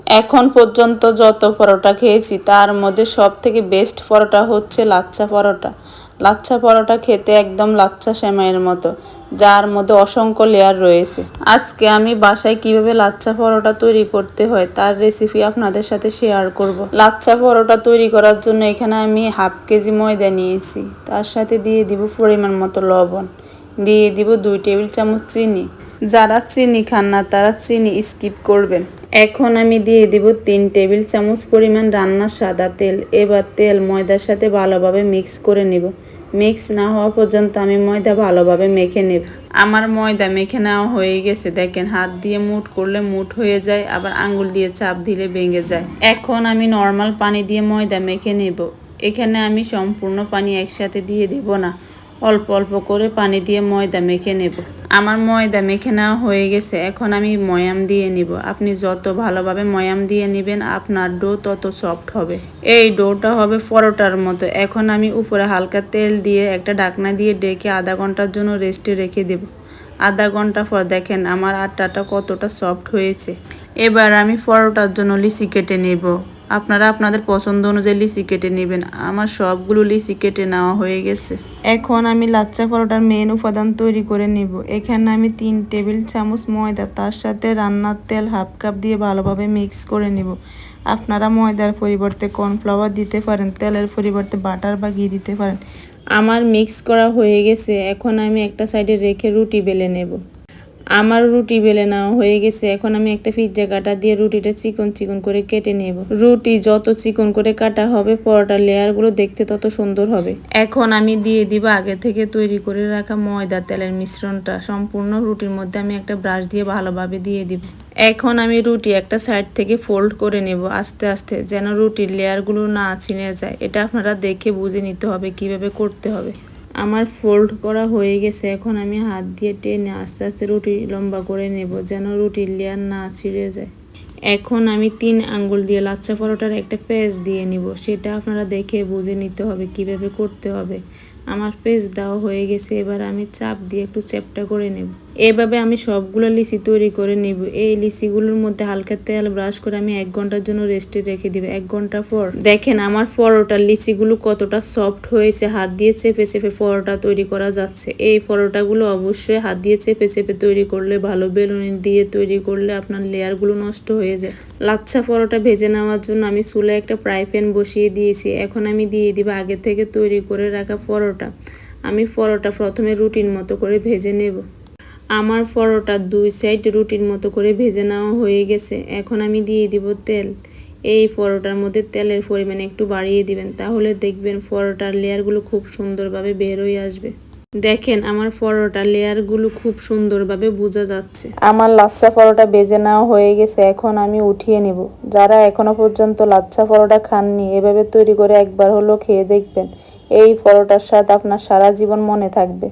এখন পর্যন্ত যত পরোটা খেয়েছি তার মধ্যে সব থেকে বেস্ট পরোটা হচ্ছে লাচ্ছা পরোটা। লাচ্ছা পরোটা খেতে একদম লাচ্ছা সেমাইয়ের মতো, যার মধ্যে অসংখ্য লেয়ার রয়েছে। আজকে আমি বাসায় কিভাবে লাচ্ছা পরোটা তৈরি করতে হয় তার রেসিপি আপনাদের সাথে শেয়ার করব। লাচ্ছা পরোটা তৈরি করার জন্য এখানে আমি হাফ কেজি ময়দা নিয়েছি, তার সাথে দিয়ে দিব পরিমাণ মতো লবণ, দিয়ে দিব 2 টেবিল চামচ চিনি। যারা চিনি খান না তারা চিনি স্কিপ করবেন। এখন আমি দিয়ে দিব 3 টেবিল চামচ পরিমাণ রান্নার সাদা তেল। এবার তেল ময়দার সাথে ভালোভাবে মিক্স করে নেব। মিক্স না হওয়া পর্যন্ত আমি ময়দা ভালোভাবে মেখে নেব। আমার ময়দা মেখে নেওয়া হয়ে গেছে, দেখেন হাত দিয়ে মুঠ করলে মুঠ হয়ে যায়, আবার আঙ্গুল দিয়ে চাপ দিলে ভেঙে যায়। এখন আমি নর্মাল পানি দিয়ে ময়দা মেখে নেব। এখানে আমি সম্পূর্ণ পানি একসাথে দিয়ে দেব না, অল্প অল্প করে পানি দিয়ে ময়দা মেখে নেব। আমার ময়দা মেখে নেওয়া হয়ে গেছে, এখন আমি ময়াম দিয়ে নিব। আপনি যত ভালোভাবে ময়াম দিয়ে নেবেন আপনার ডো তত সফট হবে। এই ডোটা হবে পরোটার মতো। এখন আমি উপরে হালকা তেল দিয়ে একটা ঢাকনা দিয়ে ডেকে আধা ঘন্টার জন্য রেস্টে রেখে দেব। আধা ঘন্টা পর দেখেন আমার আটাটা কতটা সফট হয়েছে। এবার আমি পরোটার জন্য লিচি কেটে নেব। আপনারা আপনাদের পছন্দ অনুযায়ী লিচি কেটে নেবেন। আমার সবগুলো লিচি কেটে নেওয়া হয়ে গেছে। এখন আমি লাচ্ছা পরোটার মেন উপাদান তৈরি করে নেব। এখানে আমি 3 টেবিল চামচ ময়দা, তার সাথে রান্নার তেল হাফ কাপ দিয়ে ভালোভাবে মিক্স করে নেব। আপনারা ময়দার পরিবর্তে কর্নফ্লাওয়ার দিতে পারেন, তেলের পরিবর্তে বাটার বা ঘি দিতে পারেন। আমার মিক্স করা হয়ে গেছে, এখন আমি একটা সাইডে রেখে রুটি বেলে নেব। আমার রুটি বেলে নেওয়া হয়ে গেছে, এখন আমি একটা পিৎজা কাটা দিয়ে রুটিটা চিকন চিকন করে কেটে নেব। রুটি যত চিকন করে কাটা হবে পরোটার লেয়ারগুলো দেখতে তত সুন্দর হবে। এখন আমি দিয়ে দিব আগে থেকে তৈরি করে রাখা ময়দা তেলের মিশ্রণটা সম্পূর্ণ রুটির মধ্যে আমি একটা ব্রাশ দিয়ে ভালোভাবে দিয়ে দিব। এখন আমি রুটি একটা সাইড থেকে ফোল্ড করে নেব আস্তে আস্তে, যেন রুটির লেয়ারগুলো না ছিঁড়ে যায়। এটা আপনারা দেখে বুঝে নিতে হবে কিভাবে করতে হবে। আমার ফোল্ড করা হয়ে গেছে, এখন আমি হাত দিয়ে টেনে আস্তে আস্তে রুটি লম্বা করে নেব, যেন রুটির লেয়ার না ছিঁড়ে যায়। এখন আমি 3 আঙ্গুল দিয়ে লাচ্ছা পরোটার একটা পেঁচ দিয়ে নিব। সেটা আপনারা দেখে বুঝে নিতে হবে কিভাবে করতে হবে। আমার পেঁচ দেওয়া হয়ে গেছে, এবার আমি চাপ দিয়ে একটু চ্যাপ্টা করে নেব। এভাবে আমি সবগুলো লিচি তৈরি করে নেব। এই লিচিগুলোর মধ্যে হালকা তেল ব্রাশ করে আমি 1 ঘন্টার জন্য রেস্টে রেখে দিব। 1 ঘন্টা পর দেখেন আমার পরোটার লিচিগুলো কতটা সফট হয়েছে। হাত দিয়ে চেপে চেপে পরোটা তৈরি করা যাচ্ছে। এই পরোটাগুলো অবশ্যই হাত দিয়ে চেপে চেপে তৈরি করলে ভালো, বেলুনি দিয়ে তৈরি করলে আপনার লেয়ারগুলো নষ্ট হয়ে যায়। লাচ্ছা পরোটা ভেজে নেওয়ার জন্য আমি চুলায় একটা ফ্রাই প্যান বসিয়ে দিয়েছি। এখন আমি দিয়ে দিব আগে থেকে তৈরি করে রাখা পরোটা। আমি পরোটা প্রথমে রুটির মতো করে ভেজে নেব। আমার পরোটার 2 সাইড রুটির মতো করে ভেজে নেওয়া হয়ে গেছে। এখন আমি দিয়ে দিব তেল। এই পরোটার মধ্যে তেলের পরিমাণ একটু বাড়িয়ে দিবেন, তাহলে দেখবেন পরোটার লেয়ারগুলো খুব সুন্দরভাবে বের হয়ে আসবে। দেখেন আমার পরোটার লেয়ারগুলো খুব সুন্দরভাবে বোঝা যাচ্ছে। আমার লাচ্ছা পরোটা ভেজে নেওয়া হয়ে গেছে, এখন আমি উঠিয়ে নেব। যারা এখনো পর্যন্ত লাচ্ছা পরোটা খাননি এভাবে তৈরি করে একবার হলেও খেয়ে দেখবেন। এই পরোটার স্বাদ আপনার সারা জীবন মনে থাকবে।